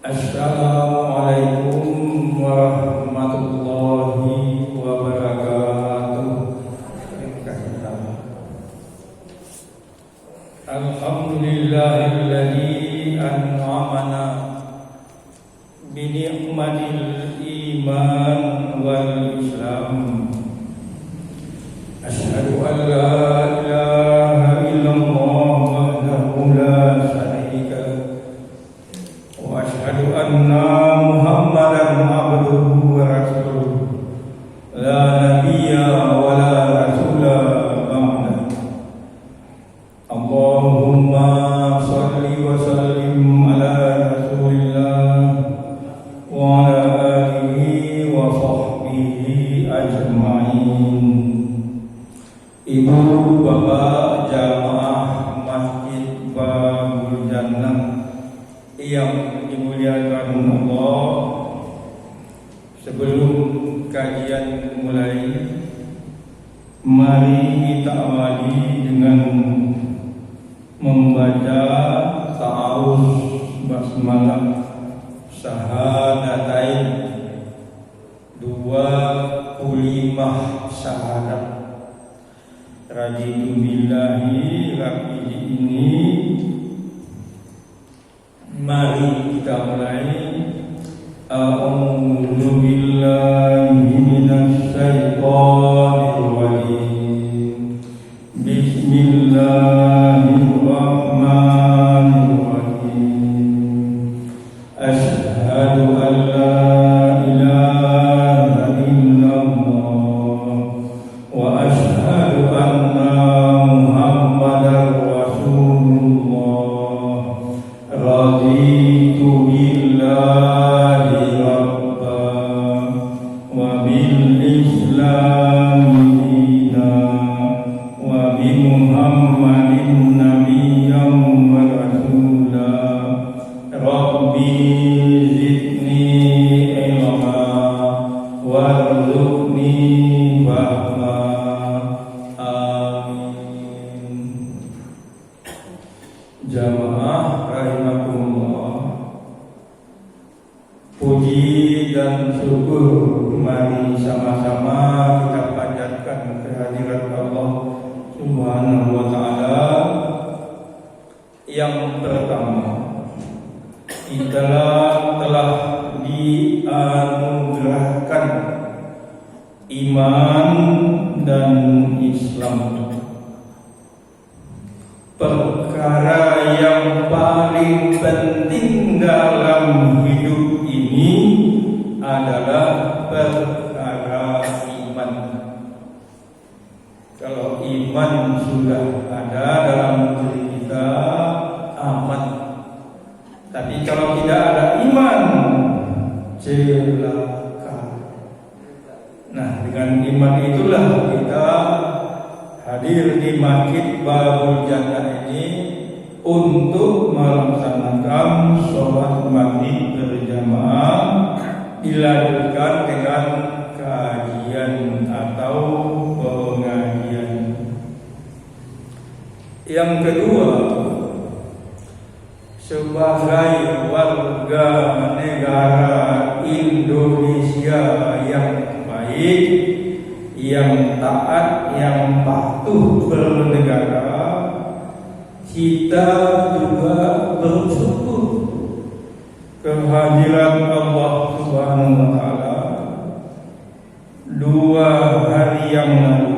Assalamualaikum warahmatullahi wabarakatuh. Alhamdulillahilladzi an'amana bi ni'matil iman wal islam. Asyhadu an la ilaha illallah wahdahu la syarika lahu wa asyhadu anna Muhammadan abduhu wa rasuluh la nabiyya wa la rasula ba'da. Allahumma shalli wa sallim ala rasulillah wa ala alihi wa sahbihi ajma'in. Ibu bapak jamaah Masjid Babul Jannah yang dimuliakan Allah, sebelum kajian dimulai, mari kita awali dengan membaca ta'awuz basmalah syahadatain, 25 syahadat. Raditu billahi rabbil ini. Mari kita mulai. A'udzu billahi minasy syaithanir rajim. Bismillahirrahmanirrahim. Asyhadu an la ilaha illallah wa asyhadu anna Muhammadar Rasulullah. Raditu billahi rabban wa bil islami dinan wa bi Muhammadin nabiyyan wa rasulah. Rabbi zidni ilma warzuqni fahma. Amin. Jamaah rahimakumullah, puji dan syukur mari sama-sama kita panjatkan kehadirat Allah Subhanahu wa ta'ala. Yang pertama, kita telah dianugerahkan iman dan Islam. Perkara yang paling penting dalam hidup ini adalah perkara iman. Kalau iman sudah ada dalam diri kita, aman. Tapi kalau tidak ada iman, celaka. Nah, dengan iman itulah kita hadir di Masjid Babul Jannah ini untuk melaksanakan sholat maghrib berjamaah, dilanjutkan dengan kajian atau pengajian. Yang kedua, sebagai warga negara Indonesia yang baik, yang taat, yang patuh bernegara, kita juga bersyukur kehadiran Allah Subhanahu wa ta'ala. 2 hari yang lalu,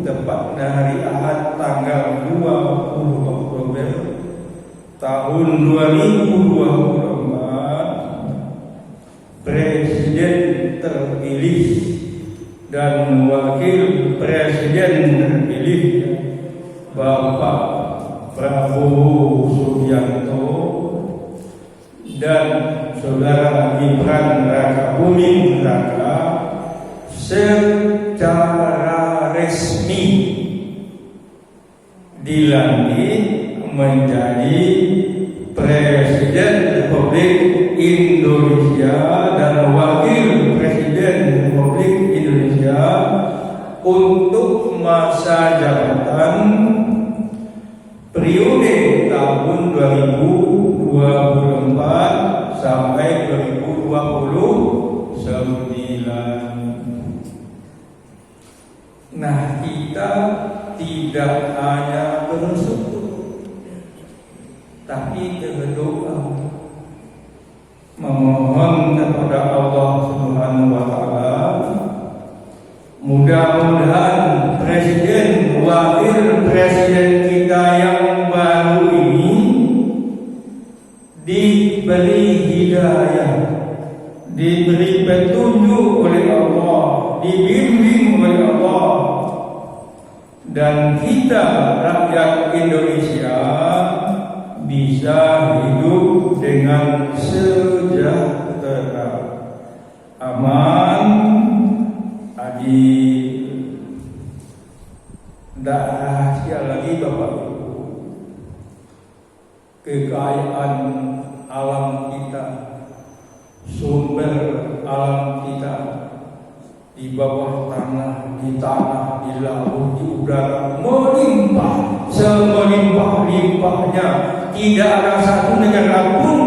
tepatnya hari Ahad tanggal 20 Oktober tahun 2024, Presiden terpilih dan Wakil Presiden terpilih Bapak Prabowo Subianto dan Saudara Gibran Rakabuming Raka secara resmi dilantik menjadi Presiden Republik Indonesia dan Wakil Presiden Republik Indonesia untuk masa jabatan periode tahun 2024 sampai 2029. Nah, kita tidak hanya bersyukur, tapi berdoa, memohon kepada Allah Subhanahu wa taala, mudah-mudahan presiden, wakil presiden kita yang baru ini diberi hidayah, diberi petunjuk oleh Allah, dibimbing oleh Allah, dan kita rakyat Indonesia bisa hidup dengan sejahtera, aman, adil. Tidak rahasia lagi Bapak Ibu, kekayaan alam kita, sumber alam kita di bawah tanah, di tanah, di laut, di udara melimpah, semelimpah-limpahnya. Tidak ada satu negara pun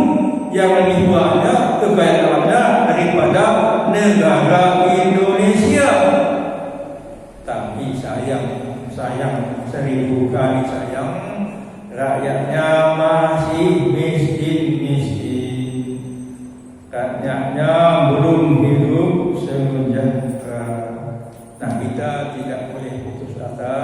yang lebih banyak kekayaannya daripada negara Indonesia. Tapi sayang, 1000 kali sayang, rakyatnya masih miskin. Rakyatnya belum hidup sejahtera. Nah, kita tidak boleh putus asa.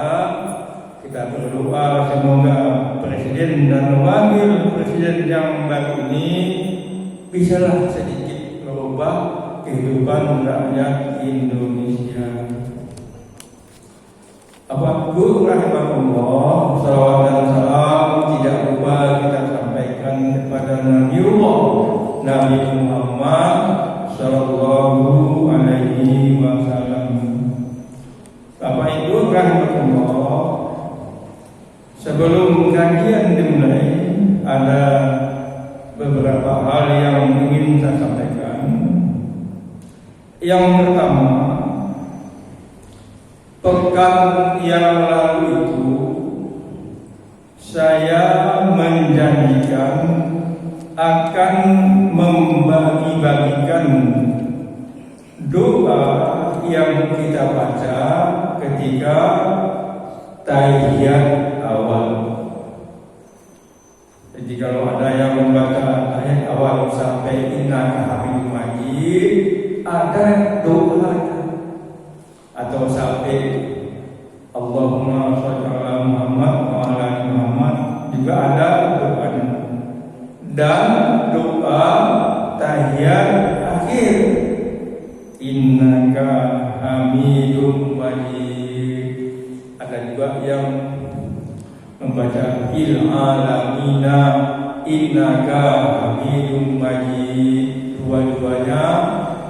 Kita berdoa semoga presiden dan wakil presiden yang baru ini bisalah sedikit merubah kehidupan rakyat Indonesia. Apapun rahmatullah, salawat dan salam tidak lupa kita sampaikan kepada Nabi Muhammad sallallahu alaihi wasallam. Bapak Ibu rahmatullah, sebelum kajian dimulai, ada beberapa hal yang ingin saya sampaikan. Yang pertama, pekan yang lalu itu saya menjanjikan akan membagi-bagikan doa yang kita baca ketika tahiyat awal. Jadi kalau ada yang membaca tahiyat awal sampai innaka hamidum majid, ada doa, atau sampai Allahumma sholli ala Muhammad wa ala ali Muhammad juga ada doanya. Dan doa tahiyat akhir, innaka hamidum majid. Ada juga yang membaca fil alamina innaka hamidum majid. Dua-duanya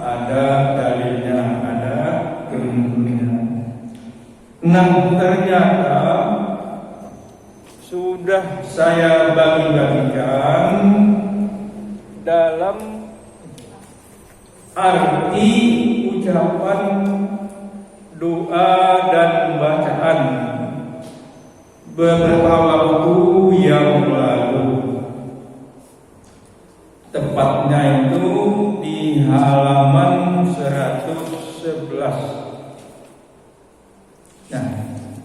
ada dalilnya, ada kemungkinan. Nah, ternyata sudah saya bagi-bagikan dalam arti ucapan doa dan bacaan beberapa waktu yang lalu. Tepatnya itu di halaman 111. Nah,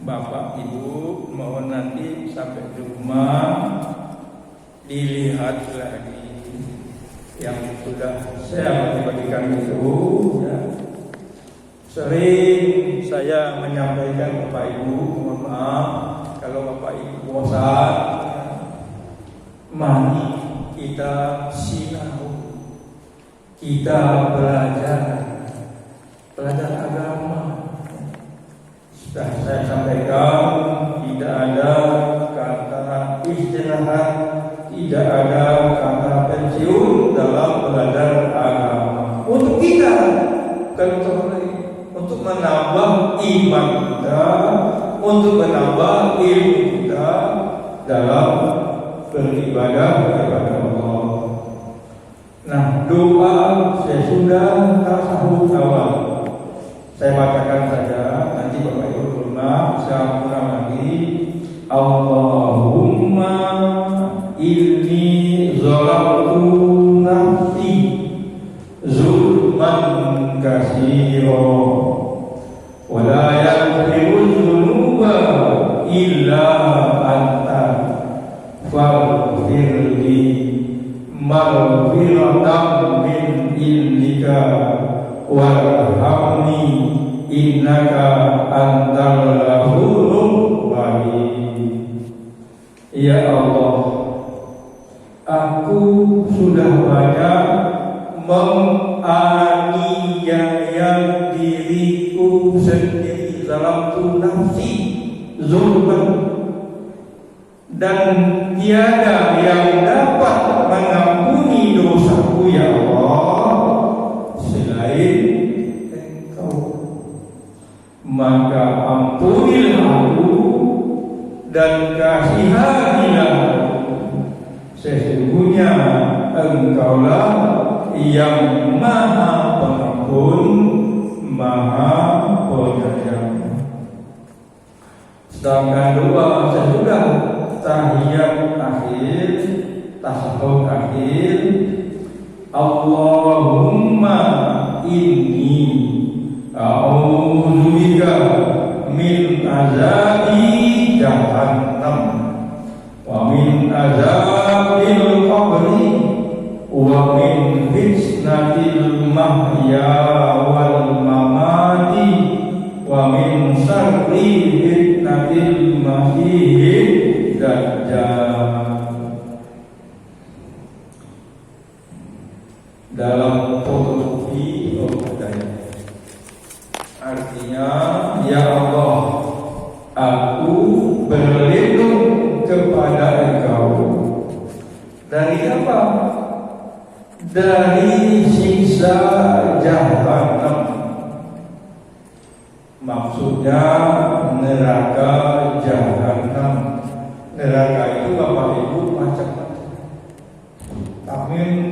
Bapak Ibu mohon nanti sampai di rumah dilihat lagi yang sudah saya bagikan itu, ya. Sering saya menyampaikan Bapak Ibu, mohon maaf kalau Bapak Ibu bosan, mari kita sinau, kita belajar agama. Sudah saya sampaikan, tidak ada kata istirahat, tidak ada kata pensiun dalam belajar agama. Untuk kita, bukan untuk lain, untuk menambah iman kita, untuk menambah ilmu kita dalam beribadah kepada Allah. Nah, doa sesudah tasawuf awal saya bacakan saja, nanti Bapak Ibu rumah saya ulang lagi. Allahumma inni zalamtu nafsi innaka antal ghafurur rahim. Ya Allah, aku sudah banyak menganiaya diriku sendiri dalam nafsi zulman, dan tiada yang dapat mengampuni dosaku ya Allah selain Engkau. Maka ampunilah aku dan kasihanilah aku. Sesungguhnya Engkaulah yang Maha Pengampun, Maha Penyayang. Sedangkan doa sesudah tahiyat akhir, tasawuf akhir, Allahumma inni a'udzubika min azabi jahannam wa min azabil qabri wa min fitnatil mahya wal mamati wa min syarri fitnatil masyihid dajjal. Dalam fotokopi artinya, ya Allah, aku berlindung kepada Engkau dari apa? Dari siksa Jahannam. Maksudnya neraka Jahannam. Neraka itu Bapak Ibu macam-macam.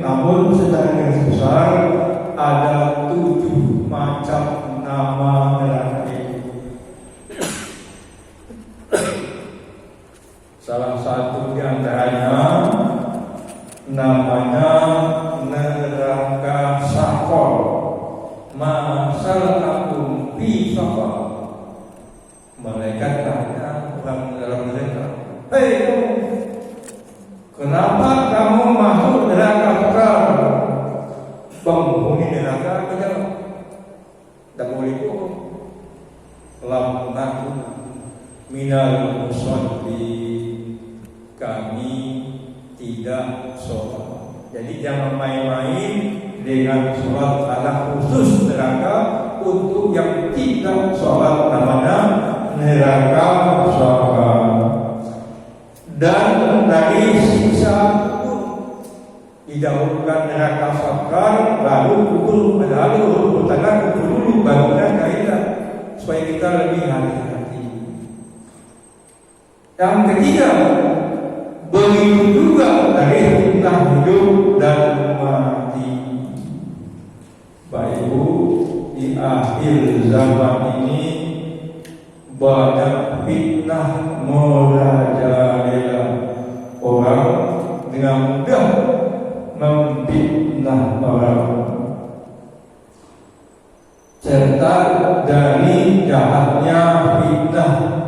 Namun secara garis besar ada 7 macam nama neraka itu. Salah satu di antaranya namanya neraka Sakor. Masalahkum fi Sakor. Malaikat tanya orang dalam neraka, "Hei kamu, kenapa kamu masuk neraka Sakor?" Penghuni neraka menjawab, "Tak boleh kok. Lam naku minal musallin." Kami tidak sholat. Jadi jangan main-main dengan sholat, ada khusus neraka untuk yang tidak sholat, namanya neraka Sakor. Dan dari siksa pun didahulukan neraka Sakor, lalu pukul tangan dulu baru neraka, supaya kita lebih hati-hati. Yang ketiga, begitu juga dari fitnah hidup dan mati. Bapak Ibu, di akhir zaman ini banyak fitnah merajalela. Orang dengan mudah memfitnah orang, serta dari jahatnya fitnah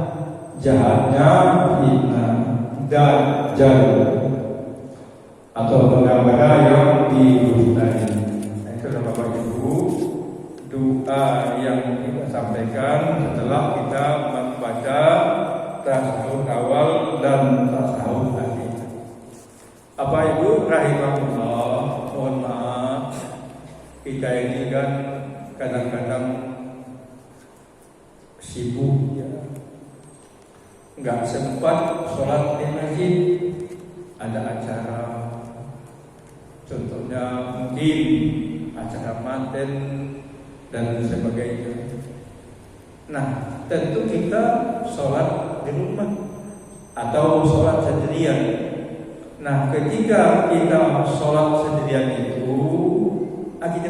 Dajjal atau benda-benda yang didustai. Itu Bapak Ibu, doa yang kita sampaikan setelah kita membaca tasawuf awal dan tasawuf akhir. Bapak Ibu rahimahullah, mohon maaf, kita ini kan kadang-kadang sibuk ya, nggak sempat sholat di masjid, ada acara, contohnya mungkin acara manten dan sebagainya. Nah, tentu kita sholat di rumah atau sholat sendirian. Nah, ketika kita sholat sendirian itu, kita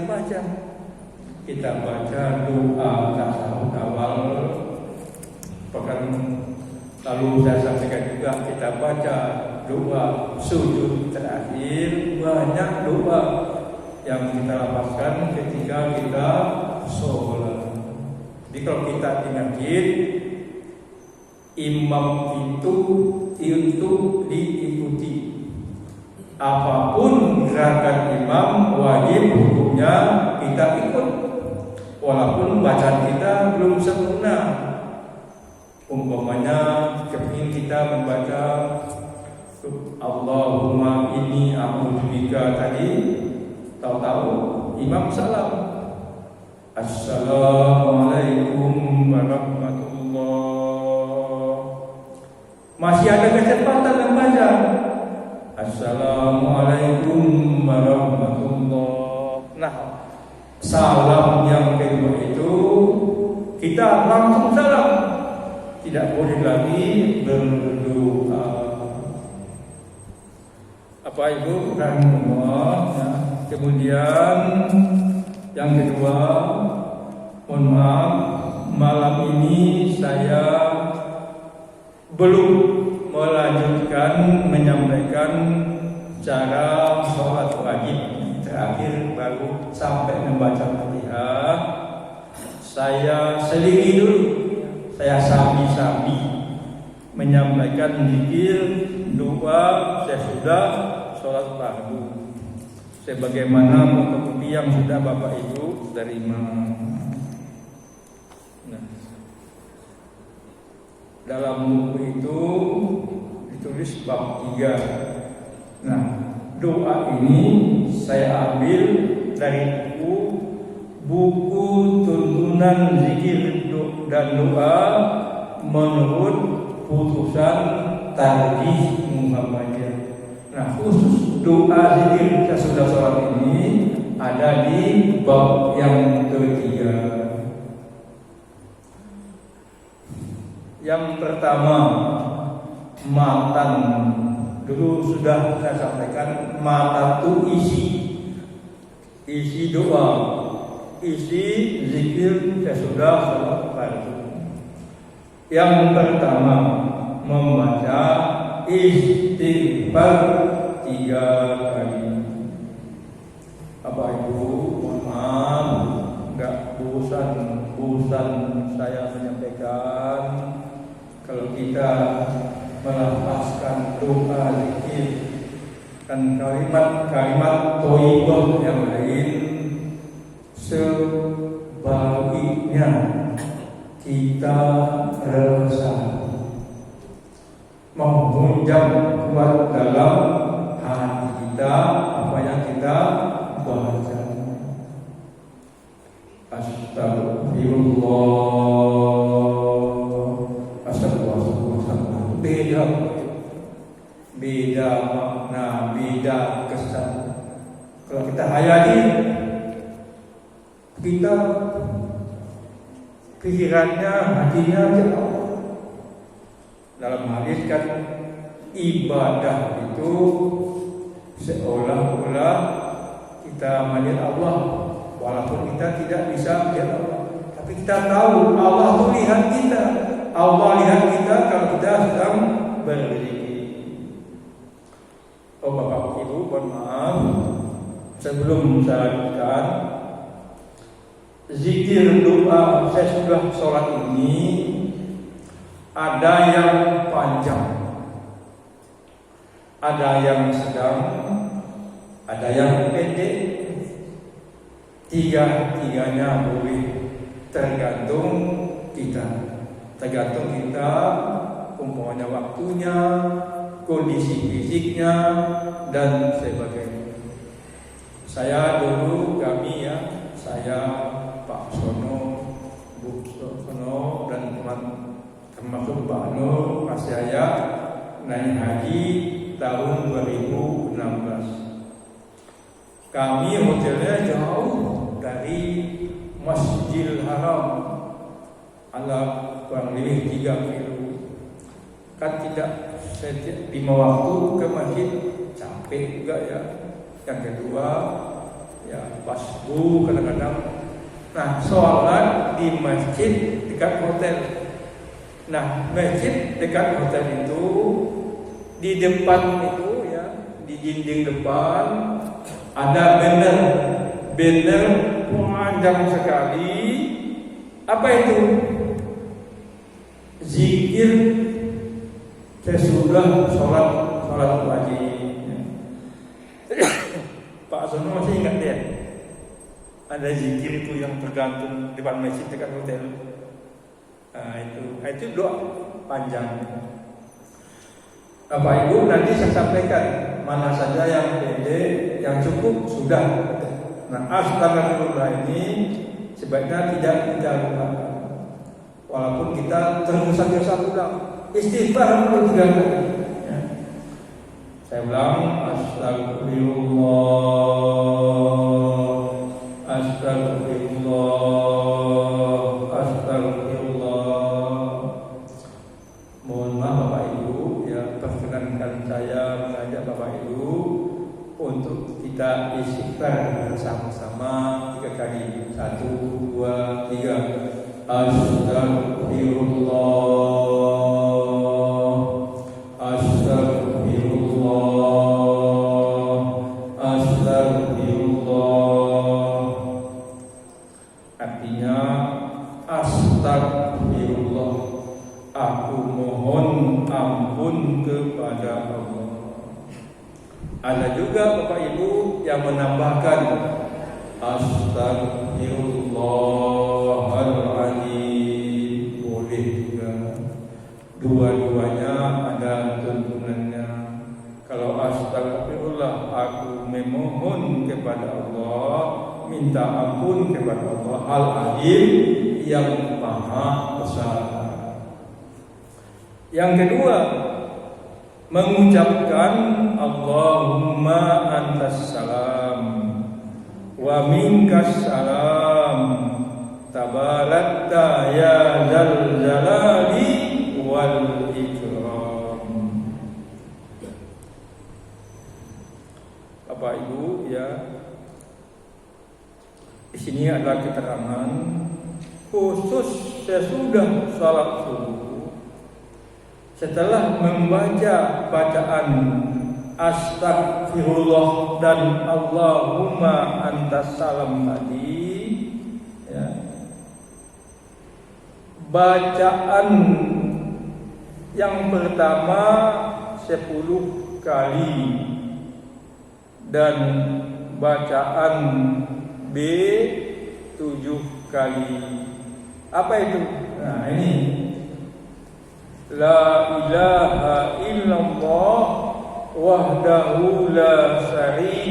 baca doa tasawuf awal. Lalu saya sampaikan juga kita baca doa sujud terakhir. Banyak doa yang kita lapaskan ketika kita sholat. Jadi kalau kita ingat, imam itu untuk diikuti. Apapun gerakan imam wajib hukumnya kita ikut. walaupun bacaan kita belum sempurna. Umpamanya kepingin kita membaca Allahumma inni a'udzubika tadi, tahu-tahu imam salam, Assalamualaikum warahmatullah. Masih ada kecepatan membaca Assalamualaikum warahmatullah. Nah, salam yang kedua itu kita langsung salam, tidak boleh lagi berdoa. Apa itu? Rahimahullah. Nah, kemudian yang kedua, mohon maaf, malam ini saya belum melanjutkan menyampaikan cara sholat wajib. Terakhir baru sampai membaca Fatihah. Saya selingi dulu, saya sambi-sambi menyampaikan zikir, doa sesudah sholat fardu, sebagaimana fotokopi yang sudah Bapak Ibu terima. Nah, dalam buku itu ditulis bab 3. Nah, doa ini saya ambil dari buku tuntunan zikir dan doa menurut putusan Tarjih Muhammadiyah. Nah, khusus doa zikir sesudah sholat ini ada di bab yang ketiga. Yang pertama, matan. Dulu sudah saya sampaikan, matan itu isi doa, isi zikir sesudah sholat fardu. Yang pertama, membaca istighfar 3 kali. Bapak Ibu, mohon maaf, enggak bosan saya menyampaikan kalau kita melafazkan doa zikir dan kalimat thayyibah yang lain, sebaliknya kita resah, menghunjam kuat dalam hati kita apa yang kita baca. Astagfirullah, astagfirullah. Beda makna, beda kesan. Kalau kita hayali, kita pikirannya, hatinya Allah. Dalam hadis kan ibadah itu seolah-olah kita melihat Allah, walaupun kita tidak bisa melihat Allah, tapi kita tahu Allah itu lihat kita. Allah lihat kita kalau kita sedang berzikir. Oh Bapak Ibu, mohon maaf, sebelum saya lanjutkan, zikir doa sesudah sholat ini ada yang panjang, ada yang sedang, ada yang pendek. Tiga-tiganya boleh, tergantung kita, umpamanya waktunya, kondisi fisiknya dan sebagainya. Saya dulu, saya Pak Sono, Bu Sono dan teman termasuk Pak Nur, saya naik haji tahun 2016. Kami hotelnya jauh dari Masjidil Haram, ala kurang lebih 3 kilo. Kan tidak setiap 5 waktu ke masjid, capek juga ya. Yang kedua, ya pasbu kadang-kadang. Nah, sholat di masjid dekat hotel. Nah, masjid dekat hotel itu di depan itu ya, di dinding depan ada banner panjang sekali. Apa itu? Zikir sesudah sholat wajib. Pak Sono masih ingat ya? Ada zikir itu yang bergantung depan masjid dekat hotel. Itu doa panjang. Bapak Ibu, nanti saya sampaikan mana saja yang pendek, yang cukup sudah. Nah, astagfirullah ini sebaiknya tidak kita lupakan. Walaupun kita tergesa-gesa ulang, istighfar dulu 3 kali. Ya. Saya ulang, astagfirullah, astagfirullah, astagfirullah. Mohon maaf Bapak Ibu, ya perkenankan saya mengajak Bapak Ibu untuk kita istighfar bersama-sama 3 kali. 1, 2, 3. Astagfirullah, astagfirullah, astagfirullah. Artinya astagfirullah, aku mohon ampun kepada Allah. Ada juga Bapak Ibu yang menambahkan astagfirullahaladzim, boleh juga. Dua-duanya ada tuntunannya. Kalau astagfirullah, aku memohon kepada Allah, minta ampun kepada Allah Al-Alim yang Maha Besar. Yang kedua, mengucapkan Allahumma antas salam wa minkas salam tabarakta ya dzal jalali wal ikram. Bapak Ibu, ya, di sini adalah keterangan khusus sesudah salat subuh, setelah membaca bacaan astagfirullah dan Allahumma antas salam tadi, ya, bacaan yang pertama 10 kali dan bacaan B 7 kali. Apa itu? Nah, ini la ilaha illallah wahdahu la syarika